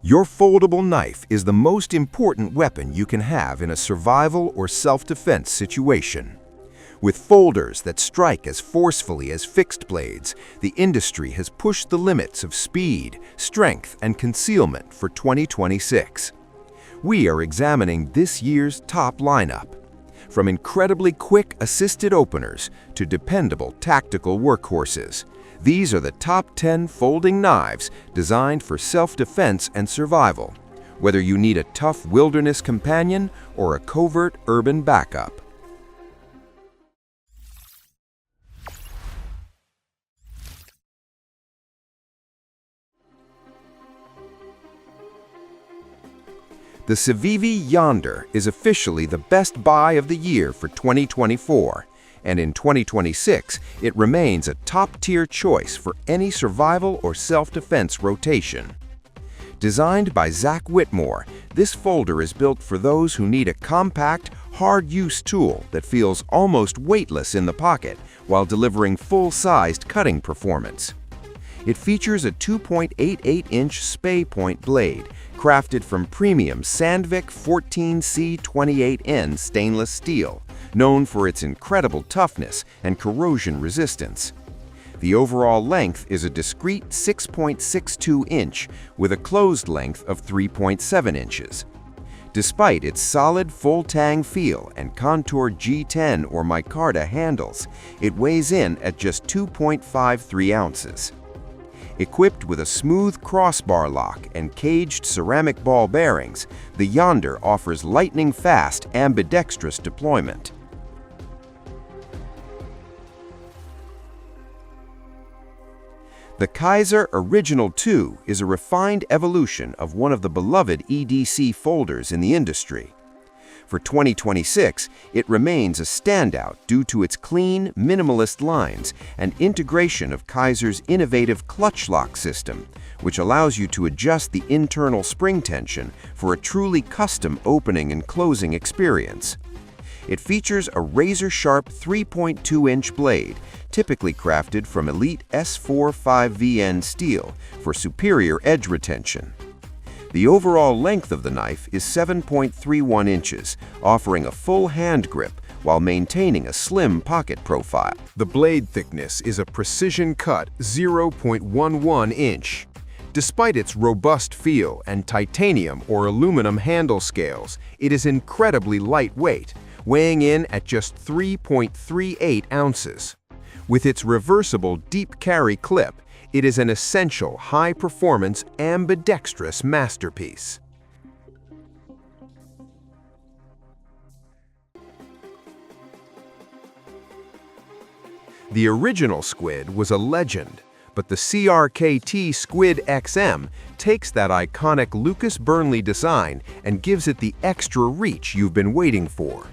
Your foldable knife is the most important weapon you can have in a survival or self-defense situation. With folders that strike as forcefully as fixed blades, the industry has pushed the limits of speed, strength, and concealment for 2026. We are examining this year's top lineup. From incredibly quick assisted openers to dependable tactical workhorses, these are the top 10 folding knives designed for self-defense and survival, whether you need a tough wilderness companion or a covert urban backup. The Civivi Yonder is officially the best buy of the year for 2024, and in 2026, it remains a top-tier choice for any survival or self-defense rotation. Designed by Zach Whitmore, this folder is built for those who need a compact, hard-use tool that feels almost weightless in the pocket while delivering full-sized cutting performance. It features a 2.88-inch spay point blade, crafted from premium Sandvik 14C28N stainless steel, known for its incredible toughness and corrosion resistance. The overall length is a discreet 6.62-inch with a closed length of 3.7 inches. Despite its solid full-tang feel and contoured G10 or micarta handles, it weighs in at just 2.53 ounces. Equipped with a smooth crossbar lock and caged ceramic ball bearings, the Yonder offers lightning-fast ambidextrous deployment. The Kaiser Original 2 is a refined evolution of one of the beloved EDC folders in the industry. For 2026, it remains a standout due to its clean, minimalist lines and integration of Kaiser's innovative clutch lock system, which allows you to adjust the internal spring tension for a truly custom opening and closing experience. It features a razor-sharp 3.2-inch blade, typically crafted from elite S4-5VN steel for superior edge retention. The overall length of the knife is 7.31 inches, offering a full hand grip while maintaining a slim pocket profile. The blade thickness is a precision-cut 0.11 inch. Despite its robust feel and titanium or aluminum handle scales, it is incredibly lightweight, weighing in at just 3.38 ounces. With its reversible deep carry clip, it is an essential high-performance ambidextrous masterpiece. The original Squid was a legend, but the CRKT Squid XM takes that iconic Lucas Burnley design and gives it the extra reach you've been waiting for.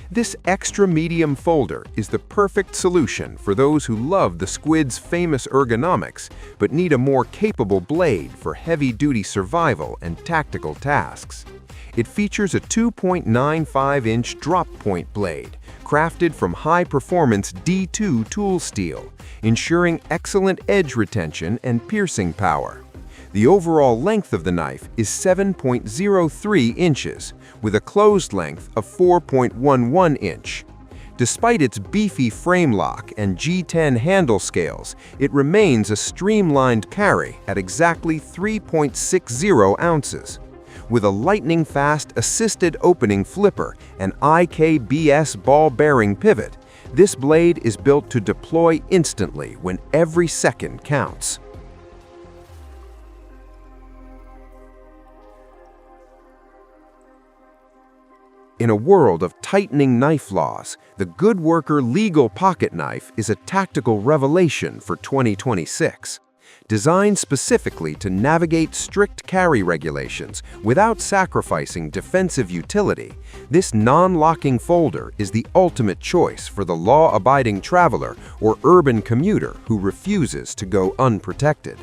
This extra medium folder is the perfect solution for those who love the Squid's famous ergonomics but need a more capable blade for heavy-duty survival and tactical tasks. It features a 2.95-inch drop-point blade, crafted from high-performance D2 tool steel, ensuring excellent edge retention and piercing power. The overall length of the knife is 7.03 inches, with a closed length of 4.11 inch. Despite its beefy frame lock and G10 handle scales, it remains a streamlined carry at exactly 3.60 ounces. With a lightning-fast assisted opening flipper and IKBS ball bearing pivot, this blade is built to deploy instantly when every second counts. In a world of tightening knife laws, the Goodworker Legal Pocket Knife is a tactical revelation for 2026. Designed specifically to navigate strict carry regulations without sacrificing defensive utility, this non-locking folder is the ultimate choice for the law-abiding traveler or urban commuter who refuses to go unprotected.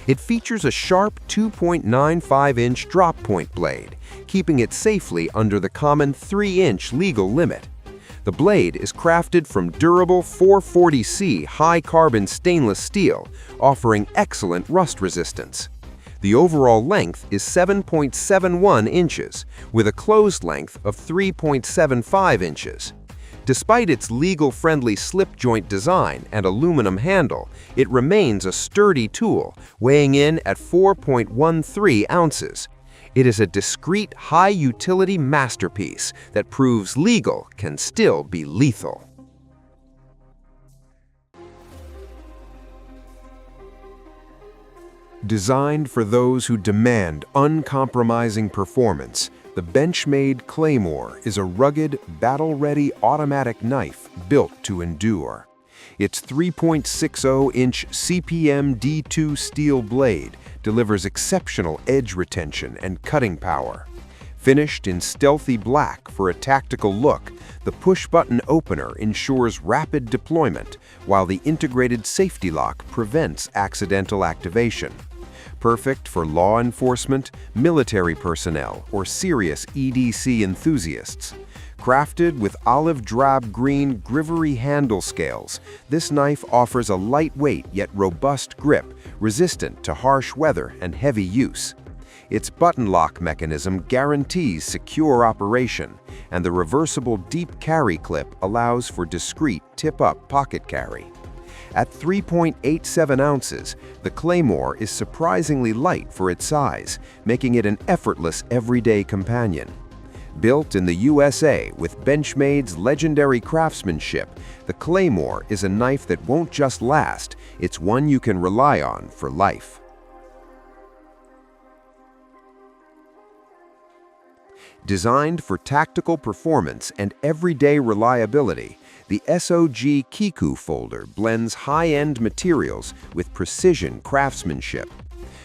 It features a sharp 2.95-inch drop-point blade, keeping it safely under the common 3-inch legal limit. The blade is crafted from durable 440C high-carbon stainless steel, offering excellent rust resistance. The overall length is 7.71 inches, with a closed length of 3.75 inches. Despite its legal-friendly slip joint design and aluminum handle, it remains a sturdy tool, weighing in at 4.13 ounces. It is a discreet, high-utility masterpiece that proves legal can still be lethal. Designed for those who demand uncompromising performance, the Benchmade Claymore is a rugged, battle-ready automatic knife built to endure. Its 3.60-inch CPM D2 steel blade delivers exceptional edge retention and cutting power. Finished in stealthy black for a tactical look, the push-button opener ensures rapid deployment, while the integrated safety lock prevents accidental activation. Perfect for law enforcement, military personnel, or serious EDC enthusiasts. Crafted with olive drab green Grivery handle scales, this knife offers a lightweight yet robust grip, resistant to harsh weather and heavy use. Its button lock mechanism guarantees secure operation, and the reversible deep carry clip allows for discreet tip-up pocket carry. At 3.87 ounces, the Claymore is surprisingly light for its size, making it an effortless everyday companion. Built in the USA with Benchmade's legendary craftsmanship, the Claymore is a knife that won't just last, it's one you can rely on for life. Designed for tactical performance and everyday reliability, the SOG Kiku folder blends high-end materials with precision craftsmanship.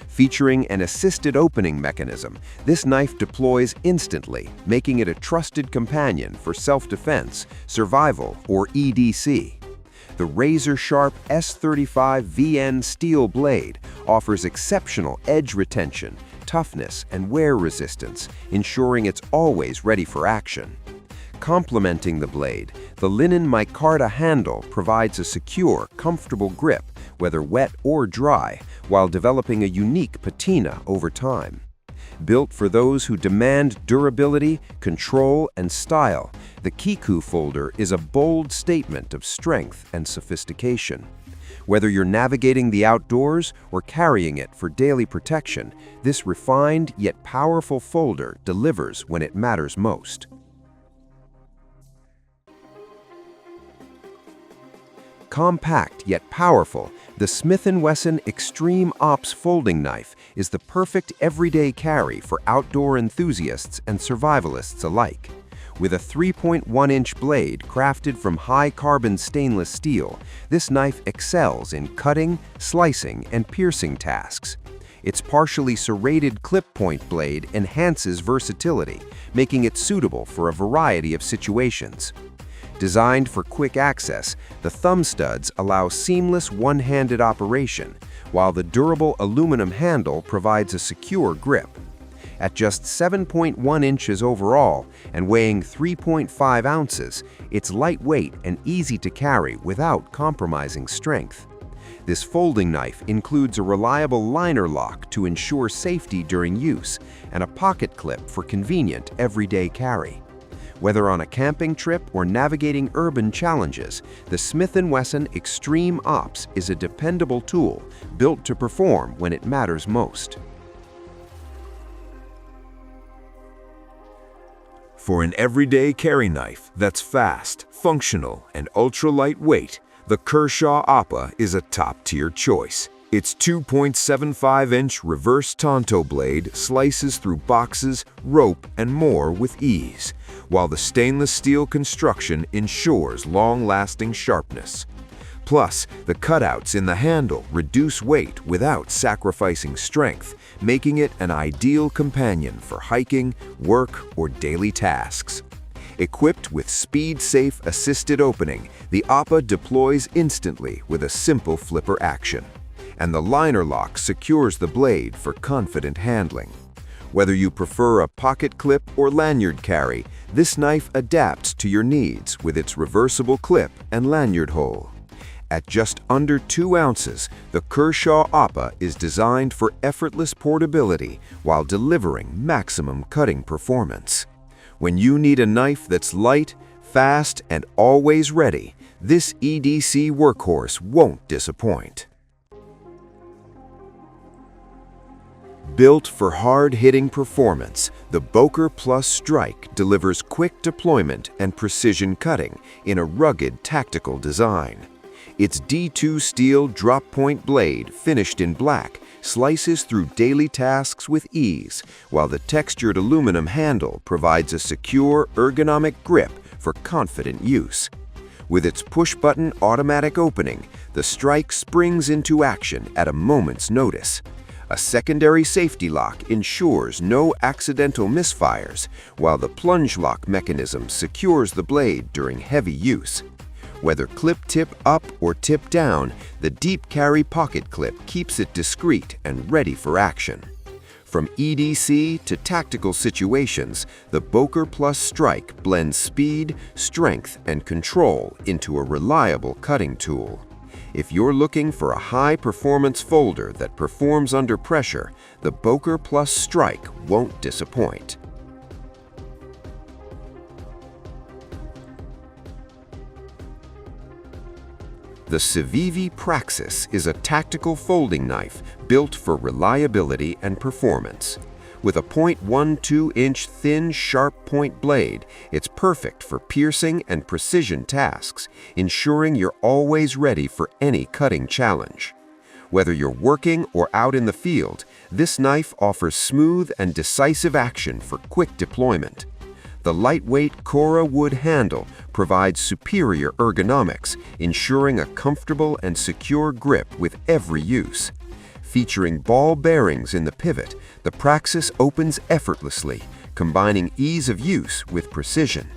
Featuring an assisted opening mechanism, this knife deploys instantly, making it a trusted companion for self-defense, survival, or EDC. The razor-sharp S35 VN steel blade offers exceptional edge retention, toughness, and wear resistance, ensuring it's always ready for action. Complementing the blade, the linen micarta handle provides a secure, comfortable grip, whether wet or dry, while developing a unique patina over time. Built for those who demand durability, control, and style, the Kiku folder is a bold statement of strength and sophistication. Whether you're navigating the outdoors or carrying it for daily protection, this refined yet powerful folder delivers when it matters most. Compact yet powerful, the Smith & Wesson Extreme Ops folding knife is the perfect everyday carry for outdoor enthusiasts and survivalists alike. With a 3.1-inch blade crafted from high-carbon stainless steel, this knife excels in cutting, slicing, and piercing tasks. Its partially serrated clip-point blade enhances versatility, making it suitable for a variety of situations. Designed for quick access, the thumb studs allow seamless one-handed operation, while the durable aluminum handle provides a secure grip. At just 7.1 inches overall and weighing 3.5 ounces, it's lightweight and easy to carry without compromising strength. This folding knife includes a reliable liner lock to ensure safety during use and a pocket clip for convenient everyday carry. Whether on a camping trip or navigating urban challenges, the Smith & Wesson Extreme Ops is a dependable tool built to perform when it matters most. For an everyday carry knife that's fast, functional, and ultra-lightweight, the Kershaw Appa is a top-tier choice. Its 2.75-inch reverse Tonto blade slices through boxes, rope, and more with ease, while the stainless steel construction ensures long-lasting sharpness. Plus, the cutouts in the handle reduce weight without sacrificing strength, making it an ideal companion for hiking, work, or daily tasks. Equipped with speed-safe assisted opening, the Appa deploys instantly with a simple flipper action, and the liner lock secures the blade for confident handling. Whether you prefer a pocket clip or lanyard carry, this knife adapts to your needs with its reversible clip and lanyard hole. At just under 2 ounces, the Kershaw Appa is designed for effortless portability while delivering maximum cutting performance. When you need a knife that's light, fast, and always ready, this EDC workhorse won't disappoint. Built for hard-hitting performance, the Boker Plus Strike delivers quick deployment and precision cutting in a rugged, tactical design. Its D2 steel drop-point blade, finished in black, slices through daily tasks with ease, while the textured aluminum handle provides a secure, ergonomic grip for confident use. With its push-button automatic opening, the Strike springs into action at a moment's notice. A secondary safety lock ensures no accidental misfires, while the plunge lock mechanism secures the blade during heavy use. Whether clip tip up or tip down, the deep carry pocket clip keeps it discreet and ready for action. From EDC to tactical situations, the Boker Plus Strike blends speed, strength, and control into a reliable cutting tool. If you're looking for a high-performance folder that performs under pressure, the Boker Plus Strike won't disappoint. The Civivi Praxis is a tactical folding knife built for reliability and performance. With a 0.12-inch thin, sharp point blade, it's perfect for piercing and precision tasks, ensuring you're always ready for any cutting challenge. Whether you're working or out in the field, this knife offers smooth and decisive action for quick deployment. The lightweight Cora wood handle provides superior ergonomics, ensuring a comfortable and secure grip with every use. Featuring ball bearings in the pivot, the Praxis opens effortlessly, combining ease of use with precision.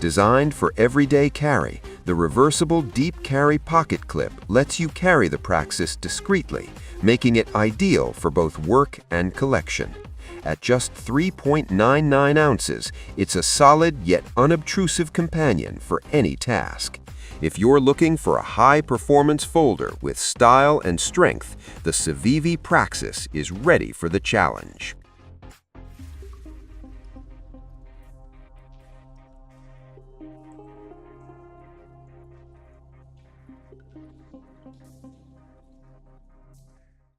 Designed for everyday carry, the reversible deep carry pocket clip lets you carry the Praxis discreetly, making it ideal for both work and collection. At just 3.99 ounces, it's a solid yet unobtrusive companion for any task. If you're looking for a high-performance folder with style and strength, the Civivi Praxis is ready for the challenge.